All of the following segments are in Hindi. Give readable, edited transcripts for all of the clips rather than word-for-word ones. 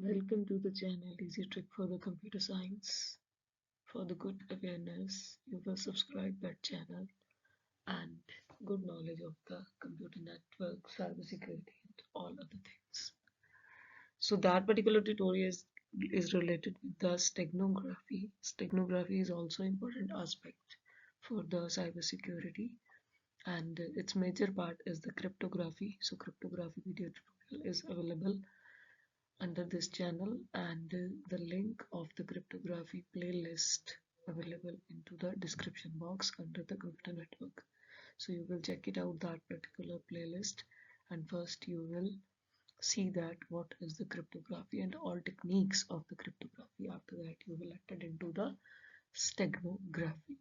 Welcome to the channel Easy Trick for the Computer Science. For the good awareness, you will subscribe that channel and good knowledge of the computer network, cybersecurity, and all other things. So that particular tutorial is related with the steganography. Steganography is also important aspect for the cybersecurity, and its major part is the cryptography. So cryptography video tutorial is available under this channel, and the link of the cryptography playlist available into the description box under the computer network. So you will check it out, that particular playlist, and first you will see that what is the cryptography and all techniques of the cryptography. After that you will enter into the steganography.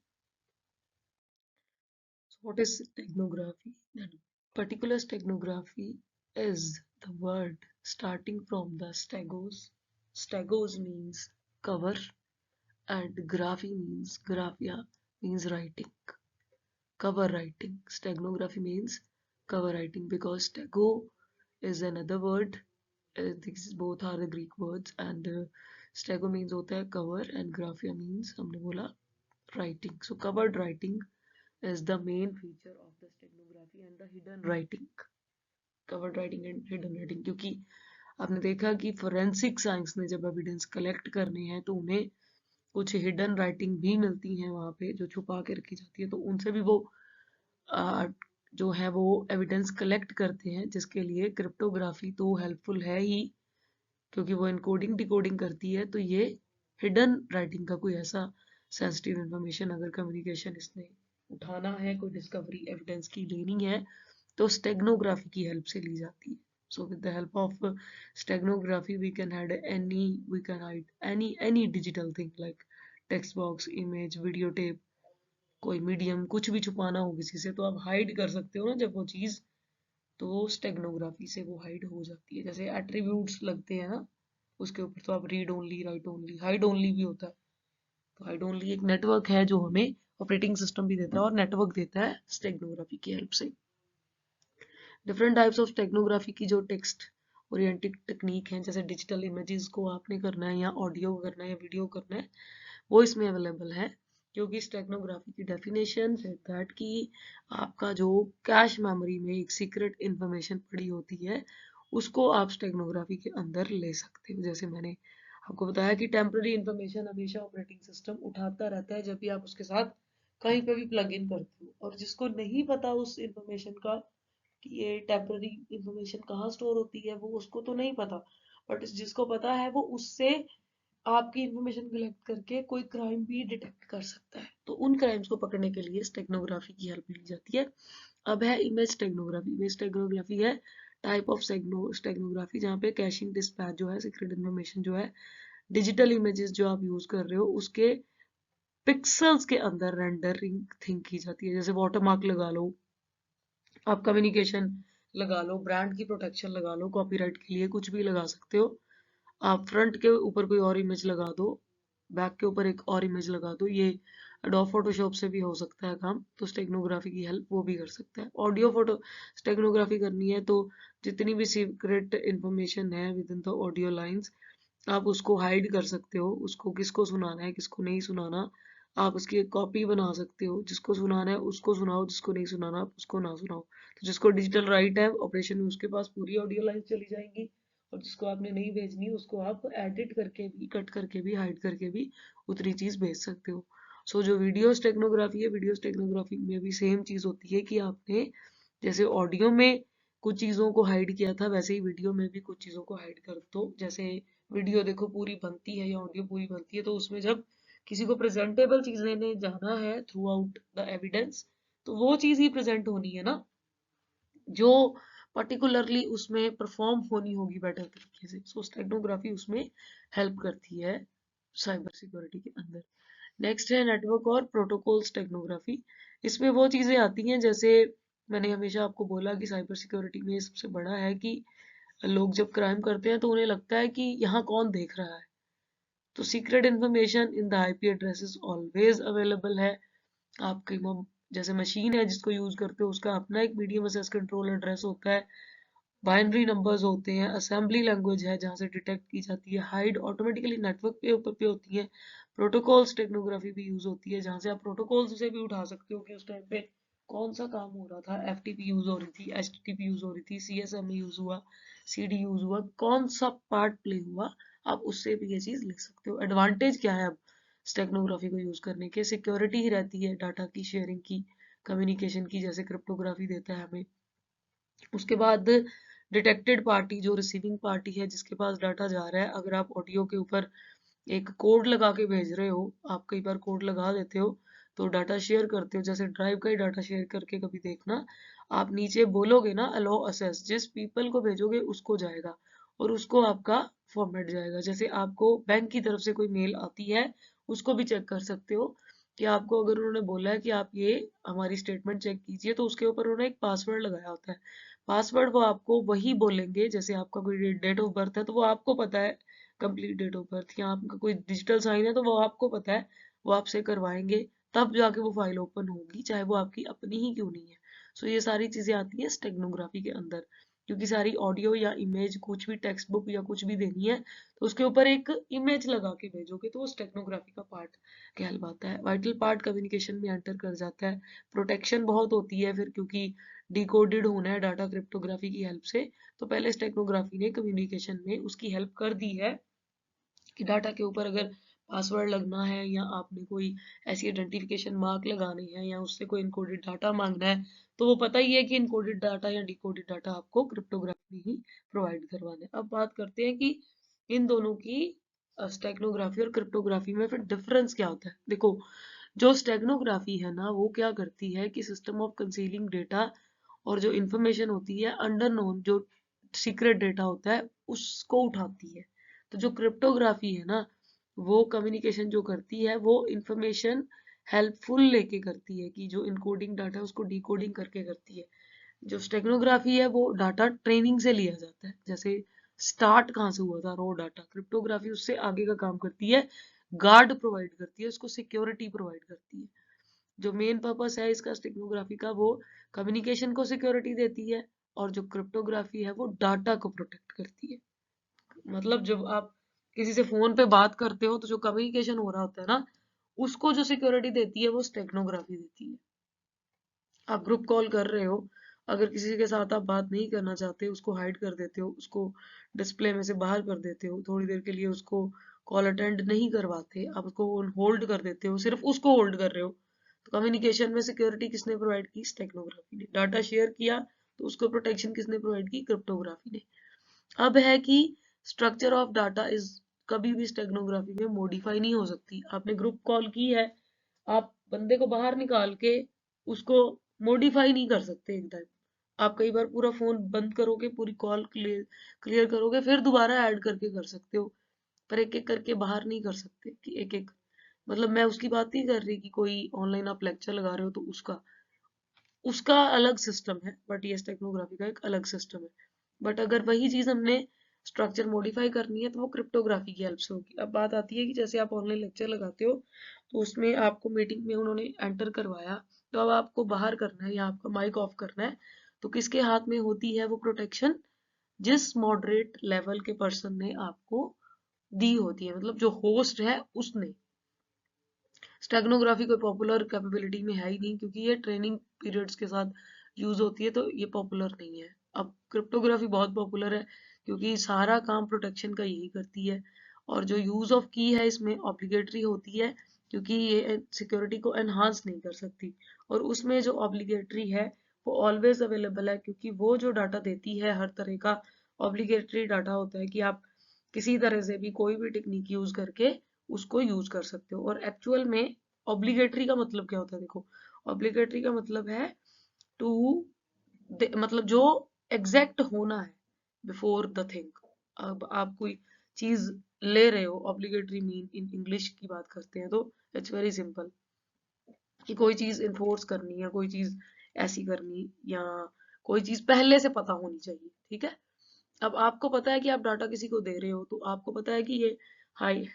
So what is steganography? That particular steganography is the word starting from the stagos. Stagos means cover and graphy means graphia means writing. Cover writing. Steganography means cover writing because stego is another word. These both are the Greek words, and stego means होता है cover and graphia means हमने बोला writing. So covered writing is the main feature of the steganography and the hidden writing. Covered writing and hidden writing, क्योंकि आपने देखा कि फोरेंसिक साइंस ने जब एविडेंस कलेक्ट करने हैं तो उन्हें कुछ हिडन राइटिंग भी मिलती हैं वहां पे जो छुपा के रखी जाती है, तो उनसे भी वो जो है वो एविडेंस कलेक्ट करते हैं, जिसके लिए क्रिप्टोग्राफी तो हेल्पफुल है ही क्योंकि वो इनकोडिंग डिकोडिंग करती है। तो ये हिडन राइटिंग का कोई ऐसा सेंसिटिव इंफॉर्मेशन अगर कम्युनिकेशन इसने उठाना है, कोई डिस्कवरी एविडेंस की लेनी है, तो स्टेगनोग्राफी की हेल्प से ली जाती है। So with the help of steganography we can hide any digital thing like text box, image, video tape, कोई मीडियम, कुछ भी छुपाना हो किसी से तो आप हाइड कर सकते हो ना जब वो चीज, तो स्टेगनोग्राफी से वो हाइड हो जाती है। जैसे एट्रीब्यूट्स लगते हैं ना उसके ऊपर, तो आप read only, right only, hide only भी होता है। तो हाइड ओनली एक नेटवर्क है जो हमें ऑपरेटिंग सिस्टम भी देता है और नेटवर्क देता है स्टेगनोग्राफी की हेल्प से। डिफरेंट टाइप्स ऑफ टेक्नोग्राफी की जो टेक्स्ट ओरिएंटेड टेक्निक है, जैसे डिजिटल इमेजेस को आपने करना है या ऑडियो करना है या वीडियो करना है, वो इसमें अवेलेबल है। क्योंकि स्टेगनोग्राफी की डेफिनेशन है दैट कि आपका जो कैश मेमोरी में एक सीक्रेट इंफॉर्मेशन पड़ी होती है उसको आप स्टेगनोग्राफी के अंदर ले सकते हो। जैसे मैंने आपको बताया कि टेम्पररी इंफॉर्मेशन हमेशा ऑपरेटिंग सिस्टम उठाता रहता है जब भी आप उसके साथ कहीं पे भी प्लग इन करते हो, और जिसको नहीं पता उस इंफॉर्मेशन का कि ये टेम्पररी इंफॉर्मेशन कहाँ स्टोर होती है वो उसको तो नहीं पता, बट जिसको पता है वो उससे आपकी इंफॉर्मेशन कलेक्ट करके कोई क्राइम भी डिटेक्ट कर सकता है। तो उन क्राइम्स को पकड़ने के लिए स्टेगनोग्राफी की हेल्प ली जाती है। अब है इमेज स्टेगनोग्राफी। इमेज स्टेगनोग्राफी है टाइप ऑफ स्टेगनोग्राफी जहाँ पे कैशिंग डिस्पैच जो है, सीक्रेट इन्फॉर्मेशन जो है, डिजिटल इमेजेस जो आप यूज कर रहे हो उसके पिक्सल्स के अंदर रेंडरिंग थिंक की जाती है। जैसे वाटरमार्क लगा लो, आप कम्युनिकेशन लगा लो, ब्रांड की प्रोटेक्शन लगा लो, कॉपीराइट के लिए कुछ भी लगा सकते हो। आप फ्रंट के ऊपर कोई और इमेज लगा दो, बैक के ऊपर एक और इमेज लगा दो, ये एडोब फोटोशॉप से भी हो सकता है काम, तो स्टेगनोग्राफी की हेल्प वो भी कर सकता है। ऑडियो फोटो स्टेगनोग्राफी करनी है तो जितनी भी सीक्रेट इंफॉर्मेशन है with in the audio lines आप उसको हाइड कर सकते हो, उसको किसको सुनाना है किसको नहीं सुनाना आप उसकी एक कॉपी बना सकते हो, जिसको सुनाना है उसको सुनाओ, जिसको नहीं सुनाना आप उसको ना सुनाओ। तो जिसको डिजिटल राइट है ऑपरेशन में उसके पास पूरी ऑडियो लाइन चली जाएंगी, और जिसको आपने नहीं भेजनी उसको आप एडिट करके भी, कट करके भी, हाइड करके भी उतनी चीज भेज सकते हो। सो जो वीडियो स्टेगनोग्राफी है, वीडियो स्टेगनोग्राफी में भी सेम चीज होती है कि आपने जैसे ऑडियो में कुछ चीजों को हाइड किया था वैसे ही वीडियो में भी कुछ चीजों को हाइड कर दो। जैसे वीडियो देखो पूरी बनती है या ऑडियो पूरी बनती है, तो उसमें जब किसी को प्रेजेंटेबल चीज लेने जाना है थ्रू आउट द एविडेंस, तो वो चीज ही प्रेजेंट होनी है ना जो पर्टिकुलरली उसमें परफॉर्म होनी होगी बेटर तरीके से। सो स्टेगनोग्राफी उसमें हेल्प करती है साइबर सिक्योरिटी के अंदर। नेक्स्ट है नेटवर्क और प्रोटोकॉल स्टेगनोग्राफी। इसमें वो चीजें आती हैं जैसे मैंने हमेशा आपको बोला कि साइबर सिक्योरिटी में सबसे बड़ा है कि लोग जब क्राइम करते हैं तो उन्हें लगता है कि यहाँ कौन देख रहा है, तो secret information in the IP address always available है। आपकी जैसे मशीन है जिसको यूज करते हो उसका अपना एक मीडियम एक्सेस कंट्रोल एड्रेस होता है, बाइनरी नंबर्स होते हैं, असेंबली लैंग्वेज है जहाँ से डिटेक्ट की जाती है, हाइड ऑटोमेटिकली नेटवर्क के ऊपर पे होती है, प्रोटोकॉल स्टेगनोग्राफी भी यूज होती है जहाँ से आप प्रोटोकॉल्स से भी उठा सकते हो कि उस टाइम पे कौन सा काम हो रहा था, एफटीपी यूज हो रही थी, एचटीटीपी यूज हो रही थी, सीएसएम यूज हुआ, सीडी यूज हुआ, कौन सा पार्ट प्ले हुआ, आप उससे भी ये चीज लिख सकते हो। एडवांटेज क्या है अब स्टेगनोग्राफी को यूज करने के? सिक्योरिटी ही रहती है डाटा की शेयरिंग की, कम्युनिकेशन की, जैसे क्रिप्टोग्राफी देता है हमें। उसके बाद डिटेक्टेड पार्टी, जो रिसीविंग पार्टी है जिसके पास डाटा जा रहा है, अगर आप ऑडियो के ऊपर एक कोड लगा के भेज रहे हो, आप कई बार कोड लगा देते हो तो डाटा शेयर करते हो, जैसे ड्राइव का ही डाटा शेयर करके कभी देखना, आप नीचे बोलोगे ना अलो असेस, जिस पीपल को भेजोगे उसको जाएगा और उसको आपका फॉर्मेट जाएगा। जैसे आपको बैंक की तरफ से कोई मेल आती है, उसको भी चेक कर सकते हो कि आपको अगर उन्होंने बोला है कि आप ये हमारी स्टेटमेंट चेक कीजिए, तो उसके ऊपर उन्होंने एक पासवर्ड लगाया होता है, पासवर्ड वो आपको वही बोलेंगे, जैसे आपका कोई डेट ऑफ बर्थ है तो वो आपको पता है कंप्लीट डेट ऑफ बर्थ, या आपका कोई डिजिटल साइन है तो वो आपको पता है, वो आपसे करवाएंगे, तब जाके वो फाइल ओपन होगी, चाहे वो आपकी अपनी ही क्यों नहीं है। सो ये सारी चीजें आती है स्टेगनोग्राफी के अंदर, क्योंकि सारी ऑडियो या इमेज, कुछ भी टेक्स्ट बुक या कुछ भी देनी है तो उसके ऊपर एक इमेज लगा के भेजोगे तो वो स्टेगनोग्राफी का पार्ट कहलाता है। वाइटल पार्ट कम्युनिकेशन में एंटर कर जाता है। प्रोटेक्शन बहुत होती है फिर, क्योंकि डिकोडेड होना है डाटा क्रिप्टोग्राफी की हेल्प से, तो पहले स्टेगनोग्राफी ने कम्युनिकेशन में उसकी हेल्प कर दी है कि डाटा के ऊपर अगर पासवर्ड लगना है या आपने कोई ऐसी आइडेंटिफिकेशन मार्क लगाने हैं या उससे कोई इनकोडेड डाटा मांगना है, तो वो पता ही है कि इनकोडेड डाटा या डिकोडेड डाटा आपको क्रिप्टोग्राफी में ही प्रोवाइड करवाना है। अब बात करते हैं कि इन दोनों की स्टेगनोग्राफी और क्रिप्टोग्राफी में फिर डिफरेंस क्या होता है। देखो, जो स्टेगनोग्राफी है ना, वो क्या करती है कि सिस्टम ऑफ कंसीलिंग डेटा और जो इंफॉर्मेशन होती है अंडर नोन, जो सीक्रेट डेटा होता है, उसको उठाती है। तो जो क्रिप्टोग्राफी है ना, वो कम्युनिकेशन जो करती है वो इंफॉर्मेशन हेल्पफुल लेके करती है, कि जो इनकोडिंग डाटा है उसको डिकोडिंग करके करती है। जो स्टेगनोग्राफी है वो डाटा ट्रेनिंग से लिया जाता है, जैसे स्टार्ट कहाँ से हुआ था, रो डाटा, क्रिप्टोग्राफी उससे आगे का काम करती है, गार्ड प्रोवाइड करती है, उसको सिक्योरिटी प्रोवाइड करती है। जो मेन पर्पस है इसका स्टेगनोग्राफी का, वो कम्युनिकेशन को सिक्योरिटी देती है, और जो क्रिप्टोग्राफी है वो डाटा को प्रोटेक्ट करती है। मतलब जब आप किसी से फोन पे बात करते हो तो जो कम्युनिकेशन हो रहा होता है ना, उसको जो सिक्योरिटी देती है वो स्टेगनोग्राफी देती है। आप ग्रुप कॉल कर रहे हो, अगर किसी के साथ आप बात नहीं करना चाहते, उसको हाइड कर देते हो, उसको डिस्प्ले में से बाहर कर देते हो, थोड़ी देर के लिए उसको कॉल अटेंड नहीं करवाते, आप उसको होल्ड कर देते हो, सिर्फ उसको होल्ड कर रहे हो, तो कम्युनिकेशन में सिक्योरिटी किसने प्रोवाइड की? स्टेगनोग्राफी ने। डाटा शेयर किया तो उसको प्रोटेक्शन किसने प्रोवाइड की? क्रिप्टोग्राफी ने। अब है कि स्ट्रक्चर ऑफ डाटा इज कभी भी स्टेगनोग्राफी में मॉडिफाई नहीं हो सकती। आपने ग्रुप कॉल की है, आप बंदे को बाहर निकाल के उसको मॉडिफाई नहीं कर सकते एक टाइम। आप कई बार पूरा फोन बंद करोगे, पूरी कॉल क्लियर करोगे, फिर दोबारा ऐड करके कर सकते हो, पर एक एक करके बाहर नहीं कर सकते कि एक एक। मतलब मैं उसकी बात नहीं कर रही कि कोई ऑनलाइन आप लेक्चर लगा रहे हो तो उसका उसका अलग सिस्टम है, बट ये टेक्नोग्राफी का एक अलग सिस्टम है। बट अगर वही चीज हमने स्ट्रक्चर मॉडिफाई करनी है तो वो क्रिप्टोग्राफी की हेल्प से होगी। अब बात आती है कि जैसे आप ऑनलाइन लेक्चर लगाते हो तो उसमें आपको मीटिंग में उन्होंने एंटर करवाया, तो अब आपको बाहर करना है या आपका माइक ऑफ करना है, तो किसके हाथ में होती है वो प्रोटेक्शन? जिस मॉडरेट लेवल के पर्सन ने आपको दी होती है, मतलब जो होस्ट है उसने। स्टेगनोग्राफी कोई पॉपुलर कैपेबिलिटी में है ही नहीं, क्योंकि ये ट्रेनिंग पीरियड्स के साथ यूज होती है, तो ये पॉपुलर नहीं है। अब क्रिप्टोग्राफी बहुत पॉपुलर है क्योंकि सारा काम प्रोटेक्शन का यही करती है, और जो यूज ऑफ की है इसमें ऑब्लिगेटरी होती है, क्योंकि ये सिक्योरिटी को एनहांस नहीं कर सकती, और उसमें जो ऑब्लिगेटरी है वो ऑलवेज अवेलेबल है, क्योंकि वो जो डाटा देती है हर तरह का ऑब्लिगेटरी डाटा होता है, कि आप किसी तरह से भी कोई भी टेक्निक यूज करके उसको यूज कर सकते हो। और एक्चुअल में ऑब्लिगेटरी का मतलब क्या होता है? देखो, ऑब्लिगेटरी का मतलब है टू, मतलब जो एग्जैक्ट होना है बिफोर द थिंग। अब आप कोई चीज ले रहे हो, ऑब्लिगेटरी मीन इन इंग्लिश की बात करते हैं तो इट्स वेरी सिंपल, कि कोई चीज इन्फोर्स करनी है, कोई चीज ऐसी करनी, या कोई चीज पहले से पता होनी चाहिए, ठीक है। अब आपको पता है कि आप डाटा किसी को दे रहे हो, तो आपको पता है कि ये हाई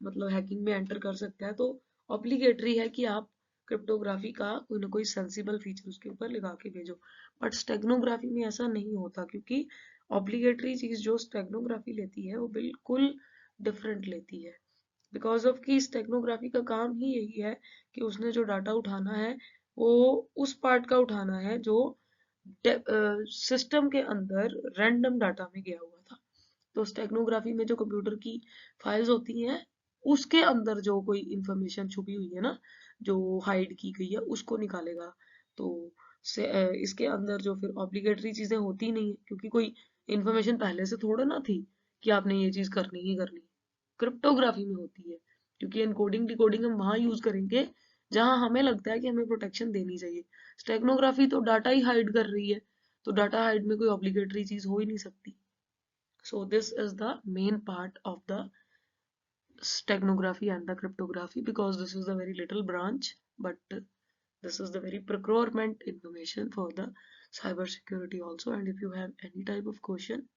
मतलब हैकिंग में एंटर कर सकता है, तो ऑब्लिगेटरी है कि आप क्रिप्टोग्राफी का कोई ना कोई सेंसिबल फीचर उसके ऊपर लगा के भेजो। बट स्टेगनोग्राफी में ऐसा नहीं होता, क्योंकि ऑब्लिगेटरी चीज जो स्टेगनोग्राफी लेती है वो बिल्कुल डिफरेंट लेती है। बिकॉज ऑफ कि स्टेगनोग्राफी का काम ही यही है कि उसने जो डाटा उठाना है वो उस पार्ट का उठाना है जो सिस्टम के अंदर रैंडम डाटा में गया हुआ था। तो स्टेगनोग्राफी में जो कंप्यूटर की फाइल्स होती हैं उसके अंदर जो कोई इंफॉर्मेशन छुपी हुई है ना, जो हाइड की गई है, उसको निकालेगा। तो इसके अंदर जो फिर ऑब्लिगेटरी चीजें होती नहीं है, क्योंकि कोई इंफॉर्मेशन पहले से थोड़ा ना थी कि आपने ये चीज करनी ही करनी है। क्रिप्टोग्राफी में होती है, क्योंकि एनकोडिंग डिकोडिंग हम वहां यूज करेंगे जहां हमें लगता है कि हमें प्रोटेक्शन देनी चाहिए। स्टेगनोग्राफी तो डाटा ही हाइड कर रही है, तो डाटा हाइड में कोई ऑब्लिगेटरी चीज हो ही नहीं सकती। So this is the main part of the steganography and the cryptography, because this is a very little branch, but this is the very procurement information for the cyber security also. And if you have any type of question,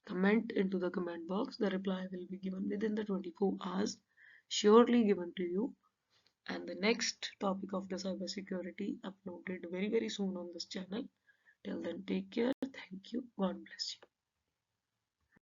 comment into the comment box. The reply will be given within the 24 hours, surely given to you. And the next topic of the cyber security uploaded very soon on this channel. Till then, take care. Thank you. God bless you.